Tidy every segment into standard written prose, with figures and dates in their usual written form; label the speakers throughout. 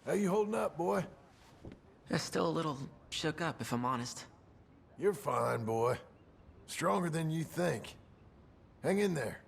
Speaker 1: How you holding up, boy?
Speaker 2: I'm still a little shook up, if I'm honest.
Speaker 1: You're fine, boy. Stronger than you think. Hang in there.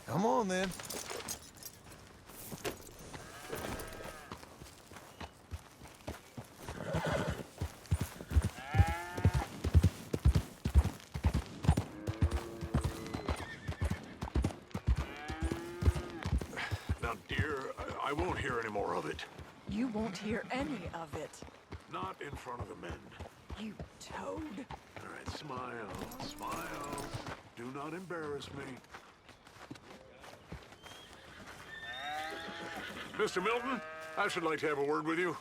Speaker 1: Come on, then.
Speaker 3: Now, dear, I won't hear any more of it.
Speaker 4: You won't hear any of it.
Speaker 3: Not in front of the men.
Speaker 4: You toad.
Speaker 3: All right, smile, smile. Do not embarrass me. Mr. Milton, I should like to have a word with you.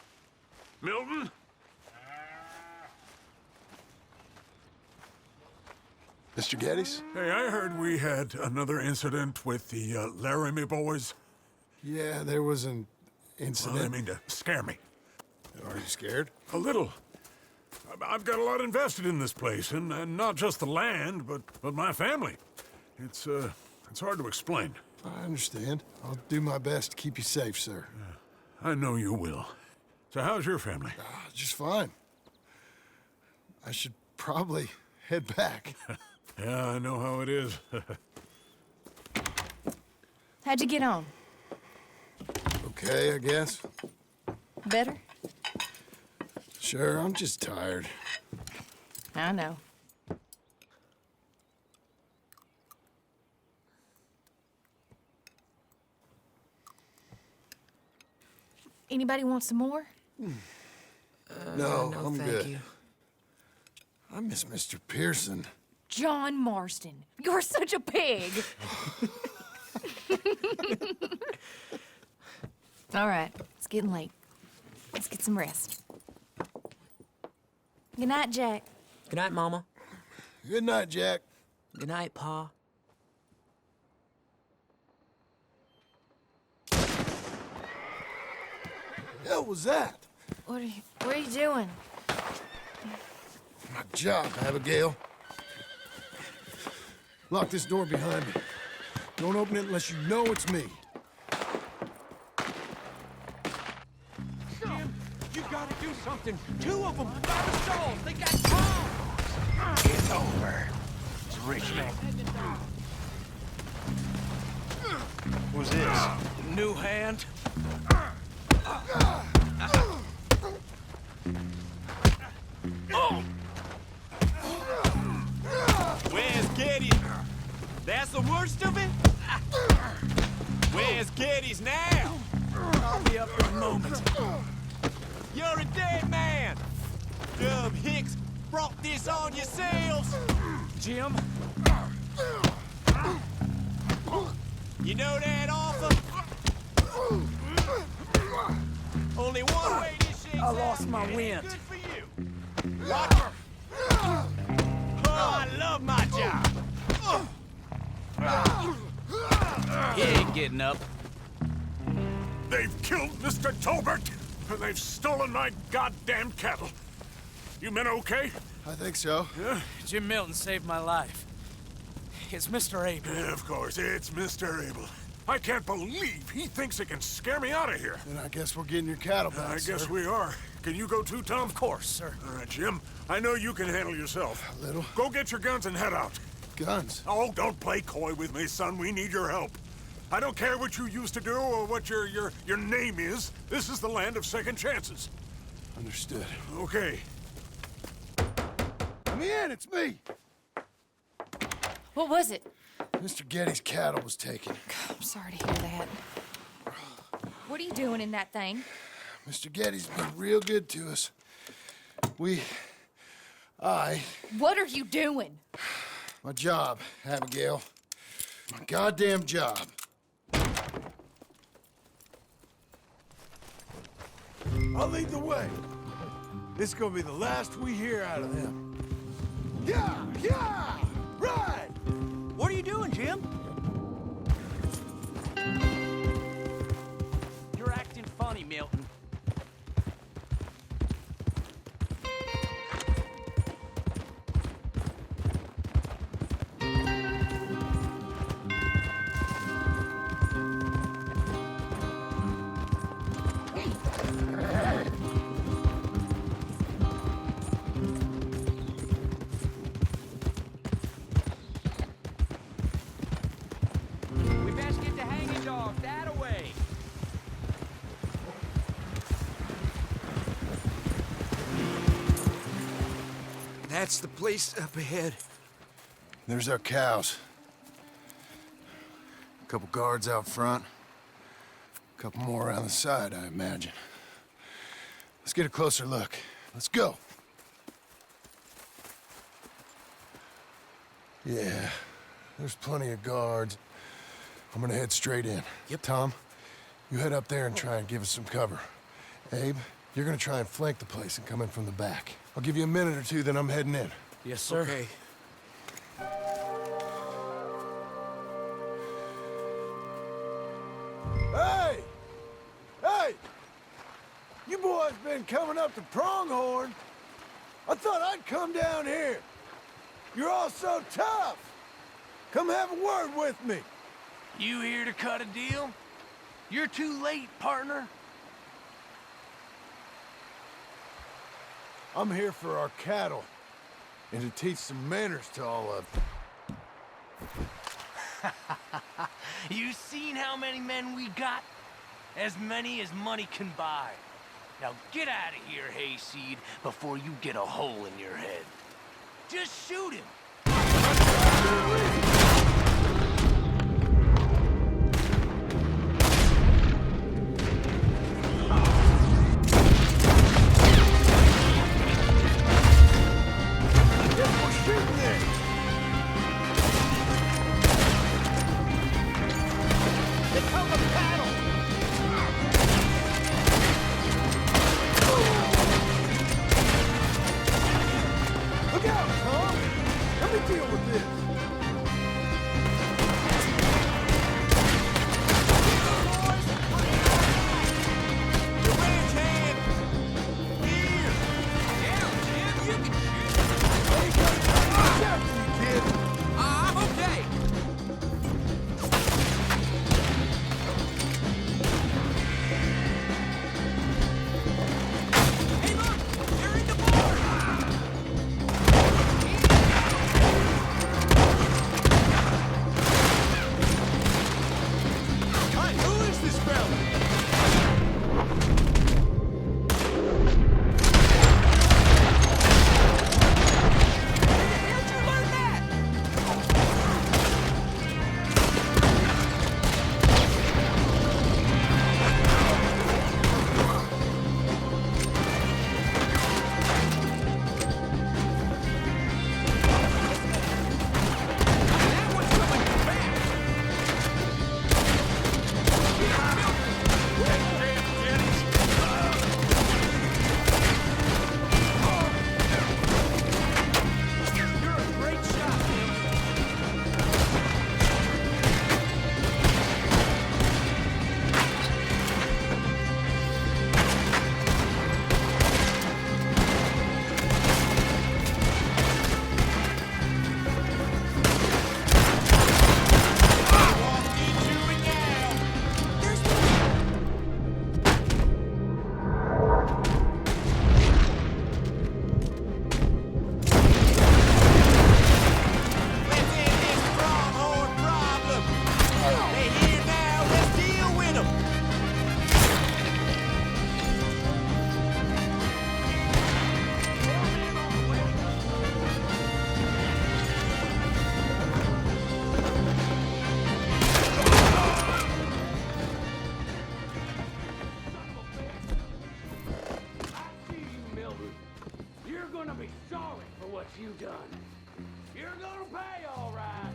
Speaker 3: Milton?
Speaker 1: Mr. Geddes?
Speaker 3: Hey, I heard we had another incident with the Laramie boys.
Speaker 1: Yeah, there was an
Speaker 3: Well,
Speaker 1: incident.
Speaker 3: they mean to scare me.
Speaker 1: Are you scared?
Speaker 3: A little. I've got a lot invested in this place, and not just the land, but my family. It's hard to explain.
Speaker 1: I understand. I'll do my best to keep you safe, sir.
Speaker 3: I know you will. So how's your family?
Speaker 1: Just fine. I should probably head back.
Speaker 3: Yeah, I know how it is.
Speaker 5: How'd you get on?
Speaker 1: Okay, I guess.
Speaker 5: Better?
Speaker 1: Sure, I'm just tired.
Speaker 5: I know. Anybody want some more?
Speaker 1: No,
Speaker 2: No,
Speaker 1: I'm
Speaker 2: thank
Speaker 1: good.
Speaker 2: you.
Speaker 1: I miss Mr. Pearson.
Speaker 5: John Marston, you're such a pig. All right, it's getting late. Let's get some rest. Good night, Jack.
Speaker 2: Good night, Mama.
Speaker 1: Good night, Jack.
Speaker 2: Good night, Pa.
Speaker 1: Hell was that?
Speaker 5: What are you doing?
Speaker 1: My job, Abigail. Lock this door behind me. Don't open it unless you know it's me.
Speaker 6: Jim, you gotta do something. Two of them by the stalls. They got bombs.
Speaker 7: It's over. It's rich man. Who's this?
Speaker 6: New hand. Where's Geddes? That's the worst of it? Where's Geddes now? I'll be up in a moment. You're a dead man. Dub Hicks brought this on yourselves. Jim? You know that offer? Only one way this shakes out. I lost my wind. Good for you. What? Oh, I love my job. He ain't getting up.
Speaker 3: They've killed Mr. Tolbert, and they've stolen my goddamn cattle. You men okay?
Speaker 1: I think so.
Speaker 3: Yeah?
Speaker 6: Jim Milton saved my life. It's Mr. Abel.
Speaker 3: Yeah, of course, it's Mr. Abel. I can't believe he thinks he can scare me out of here.
Speaker 1: Then I guess we're getting your cattle back,
Speaker 3: I guess
Speaker 1: sir.
Speaker 3: we are. Can you go too, Tom?
Speaker 6: Of course, sir.
Speaker 3: All right, Jim. I know you can handle yourself.
Speaker 1: A little.
Speaker 3: Go get your guns and head out.
Speaker 1: Guns.
Speaker 3: Oh, don't play coy with me, son. We need your help. I don't care what you used to do or what your name is. This is the land of second chances.
Speaker 1: Understood.
Speaker 3: Okay.
Speaker 1: Let me in, it's me!
Speaker 5: What was it?
Speaker 1: Mr. Geddes' cattle was taken.
Speaker 5: I'm sorry to hear that. What are you doing in that thing?
Speaker 1: Mr. Getty's been real good to us.
Speaker 5: What are you doing?
Speaker 1: My job, Abigail. My goddamn job.
Speaker 8: I'll lead the way. This is gonna be the last we hear out of them. Yeah! Yeah! Right!
Speaker 6: What are you doing, Jim? You're acting funny, Milton. We best get the hanging dog that away.
Speaker 8: That's the place up ahead.
Speaker 1: There's our cows. A couple guards out front. A couple more around the side, I imagine. Let's get a closer look. Let's go. Yeah, there's plenty of guards. I'm gonna head straight in.
Speaker 8: Yep.
Speaker 1: Tom, you head up there and try and give us some cover. Abe, you're gonna try and flank the place and come in from the back. I'll give you a minute or two, then I'm heading in.
Speaker 8: Yes, sir. Okay.
Speaker 1: Hey! Hey! You boys been coming up to Pronghorn. I thought I'd come down here. You're all so tough. Come have a word with me.
Speaker 6: You here to cut a deal? You're too late, partner.
Speaker 1: I'm here for our cattle and to teach some manners to all of them.
Speaker 6: You seen how many men we got? As many as money can buy. Now get out of here, Hayseed, before you get a hole in your head. Just shoot him.
Speaker 1: Look out, Tom! Let me deal with this.
Speaker 9: gonna be sorry for what you done. You're gonna pay, all right.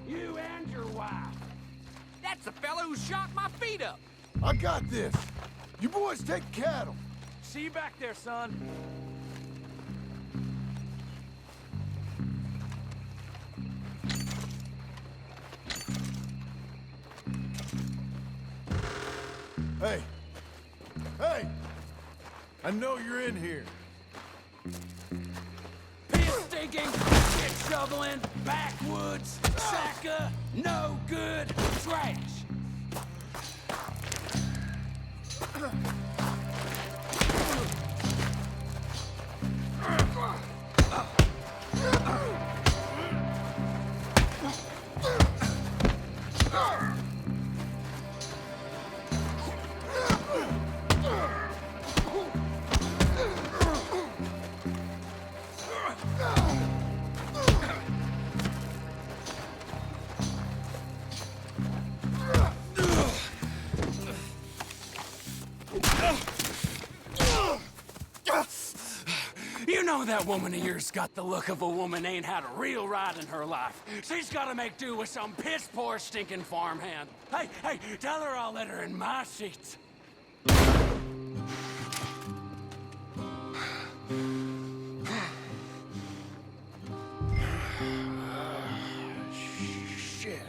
Speaker 9: You and your wife.
Speaker 6: That's the fellow who shot my feet up.
Speaker 1: I got this. You boys take cattle.
Speaker 9: See you back there, son.
Speaker 1: Hey. Hey! I know you're in here.
Speaker 9: Piss stinking, shit shoveling, backwoods, sacker, no good, trash. You know that woman of yours got the look of a woman ain't had a real ride in her life. She's gotta make do with some piss-poor stinking farmhand. Hey, tell her I'll let her in my sheets.
Speaker 1: Shit.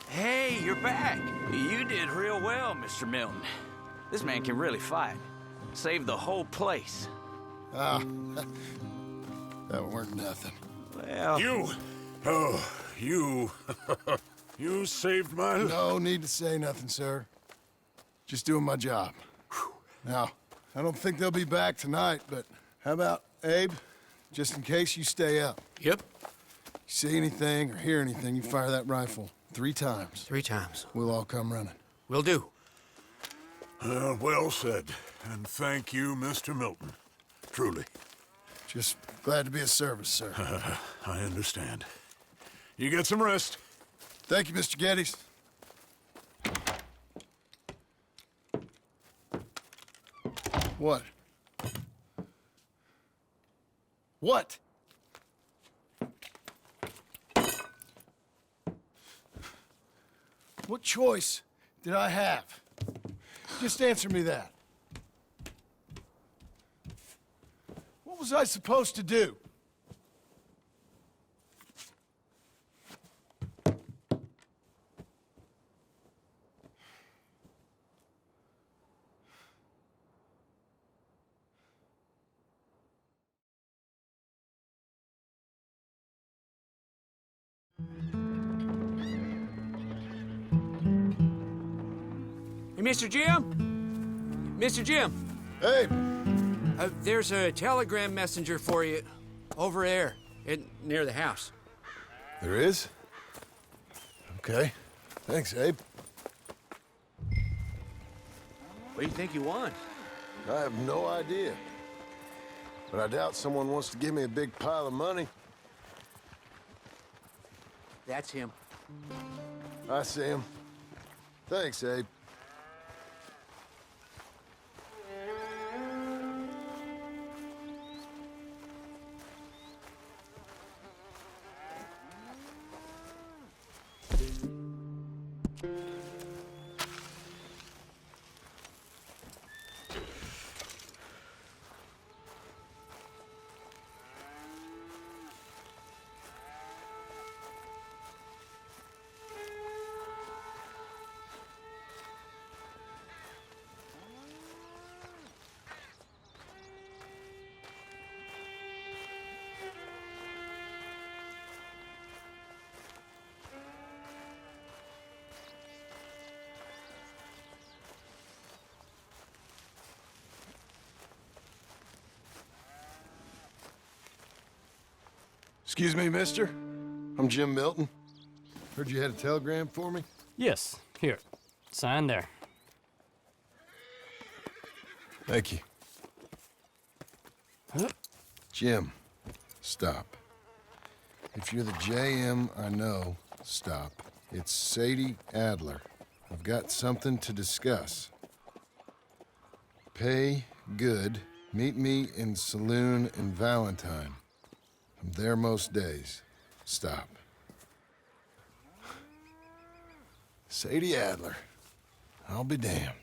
Speaker 10: Hey, you're back. You did real well, Mr. Milton. This man can really fight. Saved the whole place.
Speaker 1: Ah, that weren't nothing.
Speaker 10: Well...
Speaker 3: You! Oh, you... you saved my...
Speaker 1: No need to say nothing, sir. Just doing my job. Now, I don't think they'll be back tonight, but how about, Abe? Just in case you stay up.
Speaker 11: Yep.
Speaker 1: You see anything or hear anything, you fire that rifle 3 times.
Speaker 11: 3 times.
Speaker 1: We'll all come running.
Speaker 11: Will do.
Speaker 3: Well said. And thank you, Mr. Milton. Truly.
Speaker 1: Just glad to be of service, sir.
Speaker 3: I understand. You get some rest.
Speaker 1: Thank you, Mr. Geddes. What? What? What choice did I have? Just answer me that. What was I supposed to do?
Speaker 11: Hey, Mr. Jim? Mr. Jim,
Speaker 1: Hey,
Speaker 11: there's a telegram messenger for you over there, near the house.
Speaker 1: there is? Okay. Thanks, Abe.
Speaker 11: What do you think you want?
Speaker 1: I have no idea. But I doubt someone wants to give me a big pile of money.
Speaker 11: That's him.
Speaker 1: I see him. Thanks, Abe. Excuse me, mister. I'm Jim Milton. Heard you had a telegram for me?
Speaker 12: Yes, here. Sign there.
Speaker 1: Thank you.
Speaker 12: Huh?
Speaker 1: Jim, stop. If you're the JM I know, stop. It's Sadie Adler. I've got something to discuss. Pay good. Meet me in saloon in Valentine. I'm there most days. Stop. Sadie Adler. I'll be damned.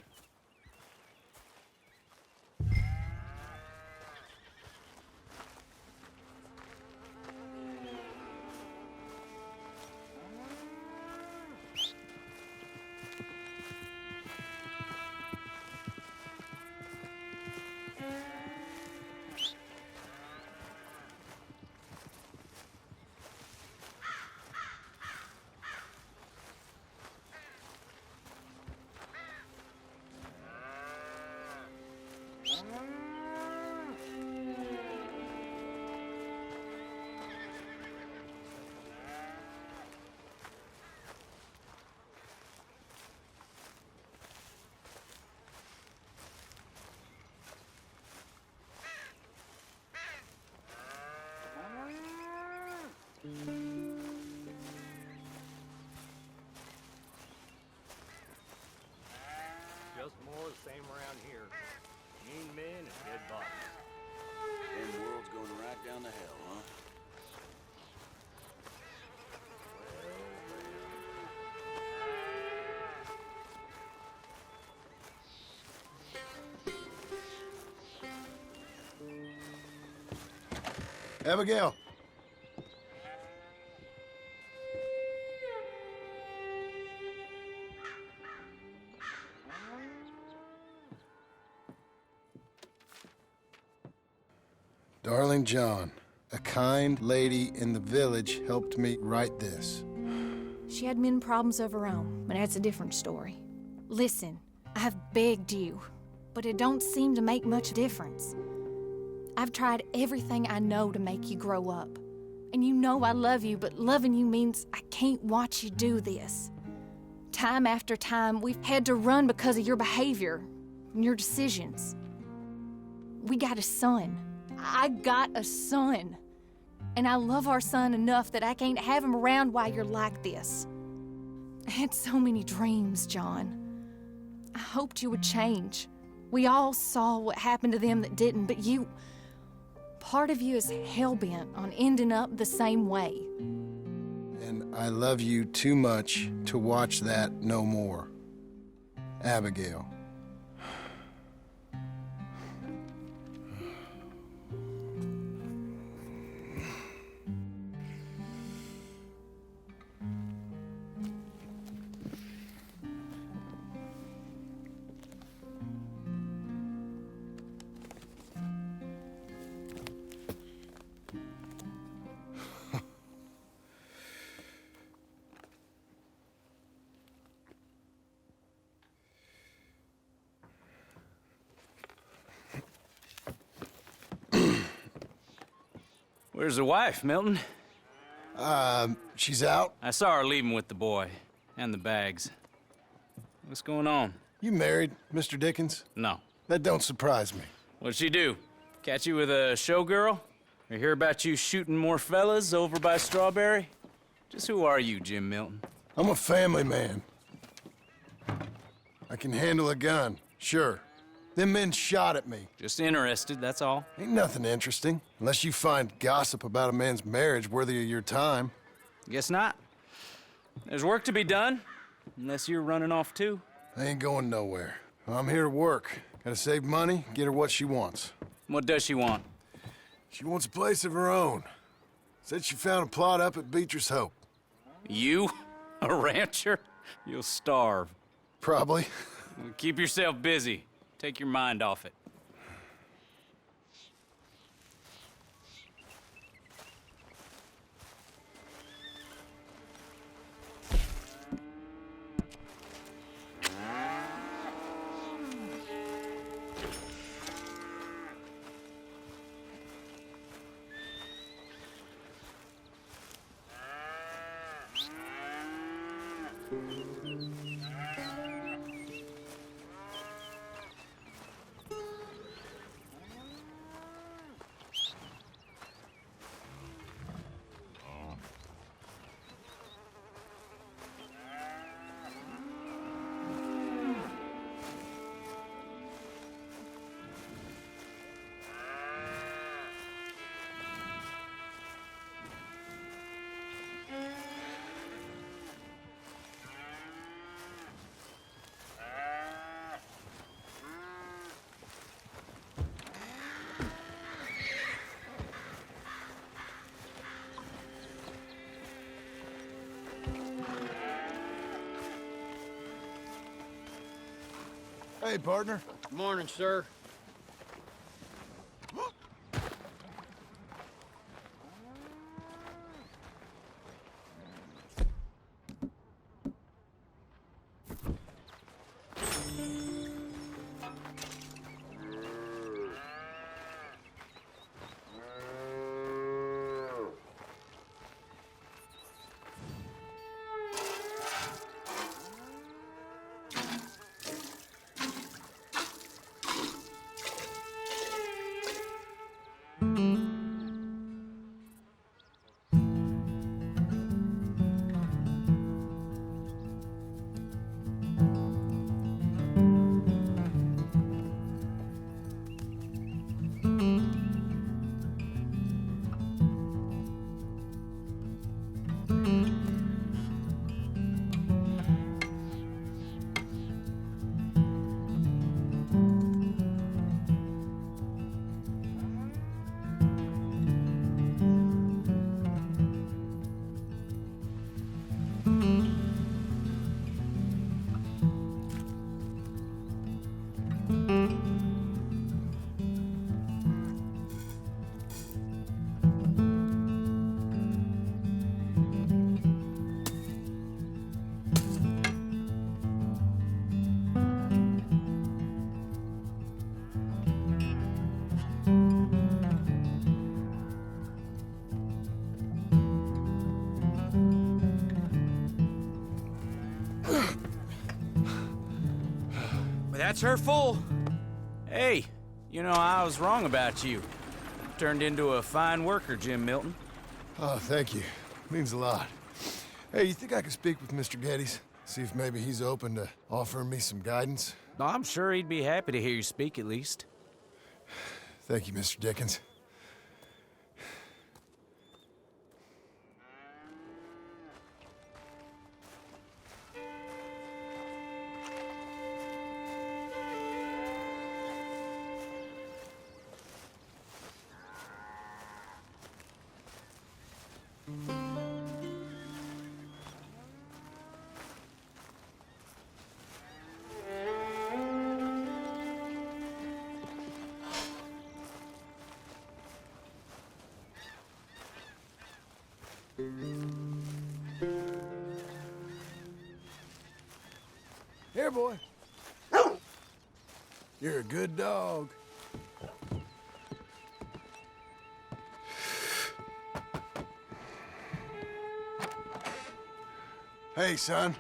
Speaker 13: Just more of the same around here. Mean men and dead bodies.
Speaker 10: Them world's going right down to hell, huh?
Speaker 1: Abigail. Darling John, a kind lady in the village helped me write this.
Speaker 5: She had men problems of her own, but that's a different story. Listen, I have begged you, but it don't seem to make much difference. I've tried everything I know to make you grow up. And you know I love you, but loving you means I can't watch you do this. Time after time, we've had to run because of your behavior and your decisions. We got a son. I got a son. And I love our son enough that I can't have him around while you're like this. I had so many dreams, John. I hoped you would change. We all saw what happened to them that didn't, but you... Part of you is hell-bent on ending up the same way.
Speaker 1: And I love you too much to watch that no more. Abigail.
Speaker 10: Where's the wife, Milton?
Speaker 1: She's out.
Speaker 10: I saw her leaving with the boy and the bags. What's going on?
Speaker 1: You married, Mr. Dickens?
Speaker 10: No.
Speaker 1: That don't surprise me.
Speaker 10: What'd she do? Catch you with a showgirl? Or hear about you shooting more fellas over by Strawberry? Just who are you, Jim Milton?
Speaker 1: I'm a family man. I can handle a gun, sure. Them men shot at me.
Speaker 10: Just interested, that's all.
Speaker 1: Ain't nothing interesting, unless you find gossip about a man's marriage worthy of your time.
Speaker 10: Guess not. There's work to be done, unless you're running off too.
Speaker 1: I ain't going nowhere. I'm here to work. Gotta save money, get her what she wants.
Speaker 10: What does she want?
Speaker 1: She wants a place of her own. Said she found a plot up at Beecher's Hope.
Speaker 10: You? A rancher? You'll starve.
Speaker 1: Probably.
Speaker 10: Keep yourself busy. Take your mind off it.
Speaker 1: Hey, partner.
Speaker 13: Morning, sir.
Speaker 11: That's her full.
Speaker 10: Hey, you know, I was wrong about you. Turned into a fine worker, Jim Milton.
Speaker 1: Oh, thank you. Means a lot. Hey, you think I could speak with Mr. Geddes? See if maybe he's open to offering me some guidance?
Speaker 10: I'm sure he'd be happy to hear you speak, at least.
Speaker 1: Thank you, Mr. Dickens. Here, boy. You're a good dog. Hey, son.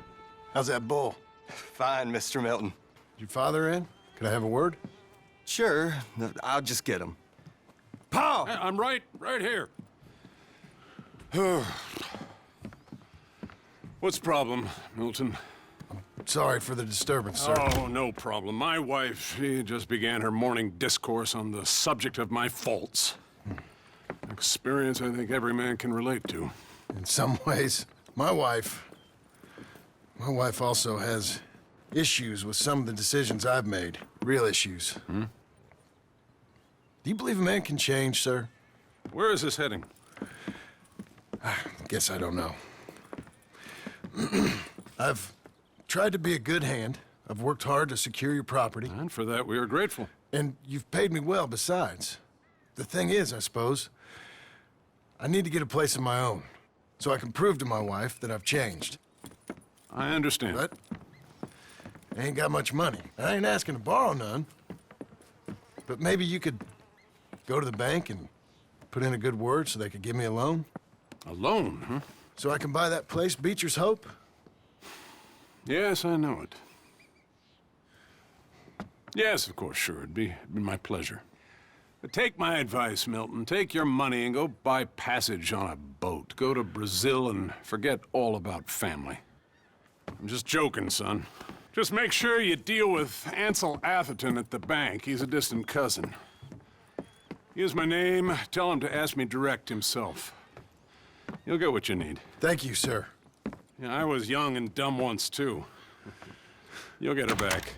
Speaker 1: How's that bull?
Speaker 14: Fine, Mr. Milton.
Speaker 1: Your father in? Can I have a word?
Speaker 14: Sure. I'll just get him. Pa!
Speaker 3: I'm right here. What's the problem, Milton?
Speaker 8: Sorry for the disturbance, sir.
Speaker 3: Oh, no problem. My wife, she just began her morning discourse on the subject of my faults. Experience I think every man can relate to.
Speaker 8: In some ways, my wife also has issues with some of the decisions I've made. Real issues.
Speaker 3: Hmm?
Speaker 8: Do you believe a man can change, sir?
Speaker 3: Where is this heading?
Speaker 8: Guess I don't know. I've tried to be a good hand. I've worked hard to secure your property.
Speaker 3: And for that, we are grateful.
Speaker 8: And you've paid me well besides. The thing is, I suppose, I need to get a place of my own, so I can prove to my wife that I've changed.
Speaker 3: I understand.
Speaker 8: But I ain't got much money. I ain't asking to borrow none. But maybe you could go to the bank and put in a good word so they could give me a loan?
Speaker 3: A loan, huh?
Speaker 8: So I can buy that place, Beecher's Hope?
Speaker 3: Yes, I know it. Yes, of course, sure. It'd be my pleasure. But take my advice, Milton. Take your money and go buy passage on a boat. Go to Brazil and forget all about family. I'm just joking, son. Just make sure you deal with Ansel Atherton at the bank. He's a distant cousin. Use my name. Tell him to ask me direct himself. You'll get what you need.
Speaker 8: Thank you, sir.
Speaker 3: Yeah, I was young and dumb once, too. You'll get her back.